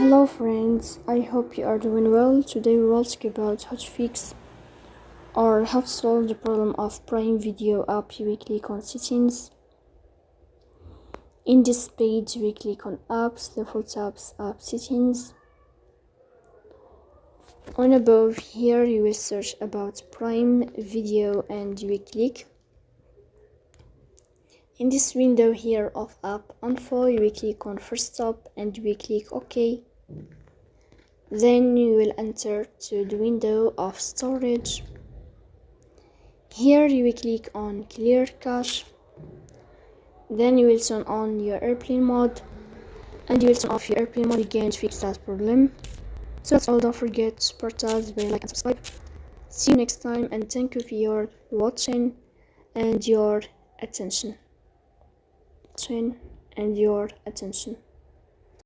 Hello friends, I hope you are doing well. Today we will talk about how to fix or how to solve the problem of Prime Video app. We click on settings. In this page we click on apps, default apps, app settings. On above here you will search about Prime Video and you will click. In this window here of app info you will click on first stop and you will click OK. Then you will enter to the window of storage. Here you will click on clear cache. Then you will turn on your airplane mode and you will turn off your airplane mode again to fix that problem. So that's all. Don't forget to support us by like and subscribe. See you next time and thank you for your watching and your attention.